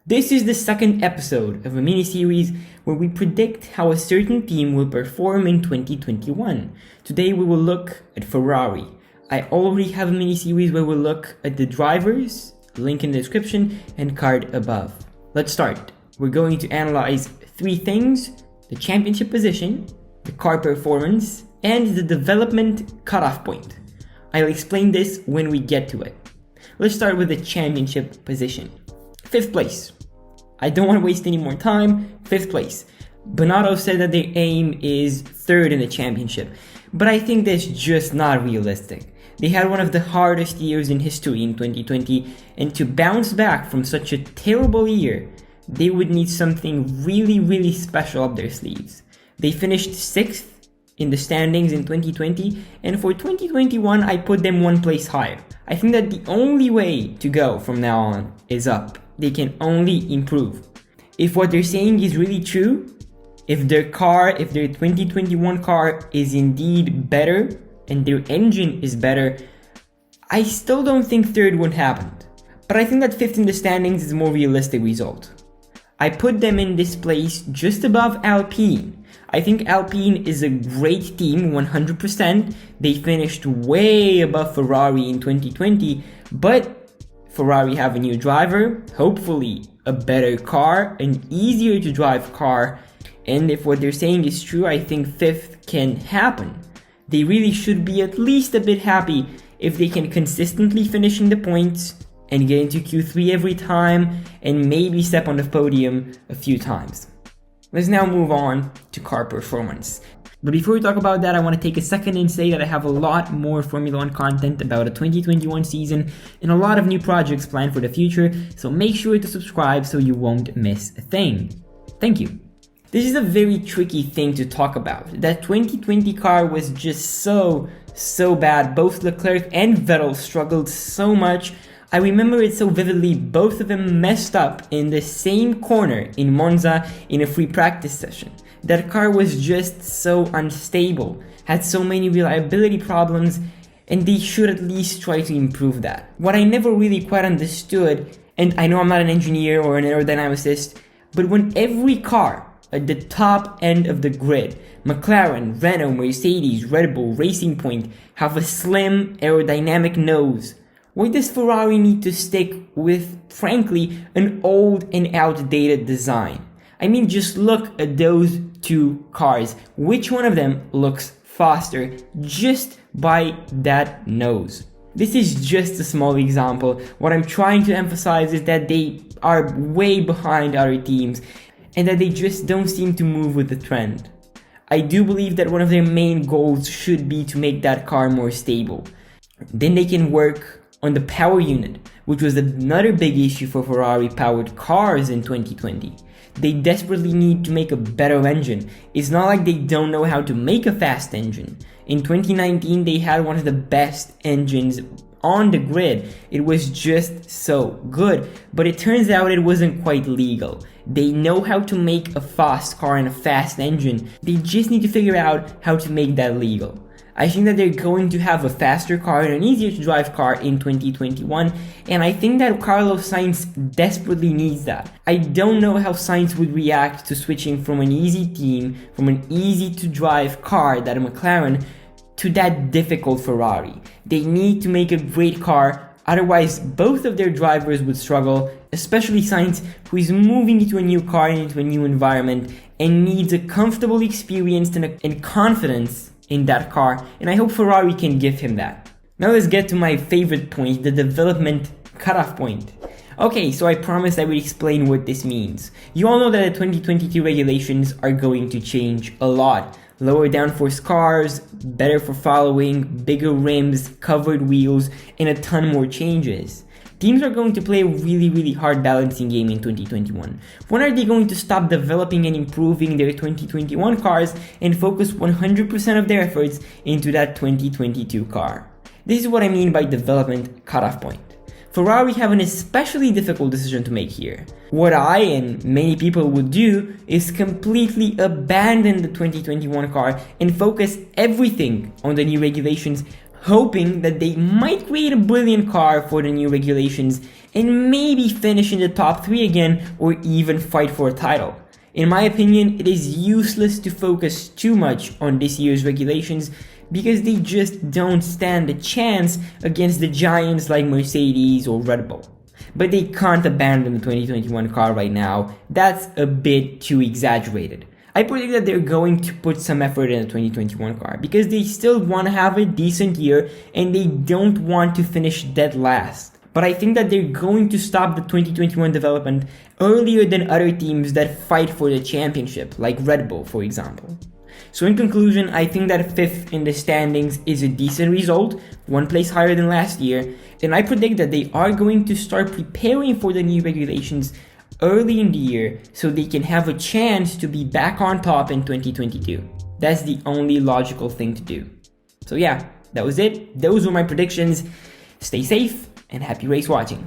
This is the second episode of a mini-series where we predict how a certain team will perform in 2021. Today we will look at Ferrari. I already have a mini-series where we'll look at the drivers, link in the description, and card above. Let's start. We're going to analyze three things: the championship position, the car performance, and the development cutoff point. I'll explain this when we get to it. Let's start with the championship position. 5th place. I don't want to waste any more time. 5th place. Bonotto said that their aim is 3rd in the championship, but I think that's just not realistic. They had one of the hardest years in history in 2020, and to bounce back from such a terrible year, they would need something really special up their sleeves. They finished 6th in the standings in 2020, and for 2021 I put them one place higher. I think that the only way to go from now on is up. They can only improve. If what they're saying is really true, if their 2021 car is indeed better and their engine is better, I still don't think 3rd would happen. But I think that 5th in the standings is a more realistic result. I put them in this place just above Alpine. I think Alpine is a great team, 100%. They finished way above Ferrari in 2020, but Ferrari have a new driver, hopefully a better car, an easier to drive car, and if what they're saying is true, I think 5th can happen. They really should be at least a bit happy if they can consistently finish in the points and get into Q3 every time and maybe step on the podium a few times. Let's now move on to car performance. But before we talk about that, I want to take a second and say that I have a lot more Formula 1 content about the 2021 season and a lot of new projects planned for the future, so make sure to subscribe so you won't miss a thing. Thank you. This is a very tricky thing to talk about. That 2020 car was just so bad. Both Leclerc and Vettel struggled so much. I remember it so vividly. Both of them messed up in the same corner in Monza in a free practice session. That car was just so unstable, had so many reliability problems, and they should at least try to improve that. What I never really quite understood, and I know I'm not an engineer or an aerodynamicist, but when every car at the top end of the grid, McLaren, Renault, Mercedes, Red Bull, Racing Point, have a slim aerodynamic nose, why does Ferrari need to stick with, frankly, an old and outdated design? I mean, just look at those two cars. Which one of them looks faster just by that nose? This is just a small example. What I'm trying to emphasize is that they are way behind other teams and that they just don't seem to move with the trend. I do believe that one of their main goals should be to make that car more stable. Then they can work on the power unit, which was another big issue for Ferrari-powered cars in 2020. They desperately need to make a better engine. It's not like they don't know how to make a fast engine. In 2019, they had one of the best engines on the grid. It was just so good, but it turns out it wasn't quite legal. They know how to make a fast car and a fast engine. They just need to figure out how to make that legal. I think that they're going to have a faster car and an easier to drive car in 2021, and I think that Carlos Sainz desperately needs that. I don't know how Sainz would react to switching from an easy team, from an easy to drive car, that McLaren, to that difficult Ferrari. They need to make a great car, otherwise both of their drivers would struggle, especially Sainz, who is moving into a new car and into a new environment and needs a comfortable experience and confidence in that car, and I hope Ferrari can give him that. Now let's get to my favorite point, the development cutoff point. Okay, so I promised I would explain what this means. You all know that the 2022 regulations are going to change a lot. Lower downforce cars, better for following, bigger rims, covered wheels, and a ton more changes. Teams are going to play a really hard balancing game in 2021. When are they going to stop developing and improving their 2021 cars and focus 100% of their efforts into that 2022 car? This is what I mean by development cutoff point. Ferrari have an especially difficult decision to make here. What I and many people would do is completely abandon the 2021 car and focus everything on the new regulations, hoping that they might create a brilliant car for the new regulations and maybe finish in the top 3 again or even fight for a title. In my opinion, it is useless to focus too much on this year's regulations because they just don't stand a chance against the giants like Mercedes or Red Bull. But they can't abandon the 2021 car right now. That's a bit too exaggerated. I predict that they're going to put some effort in the 2021 car because they still want to have a decent year and they don't want to finish dead last. But I think that they're going to stop the 2021 development earlier than other teams that fight for the championship, like Red Bull, for example. So in conclusion, I think that 5th in the standings is a decent result, 1 place higher than last year, and I predict that they are going to start preparing for the new regulations early in the year so they can have a chance to be back on top in 2022. That's the only logical thing to do. So yeah, that was it. Those were my predictions. Stay safe and happy race watching.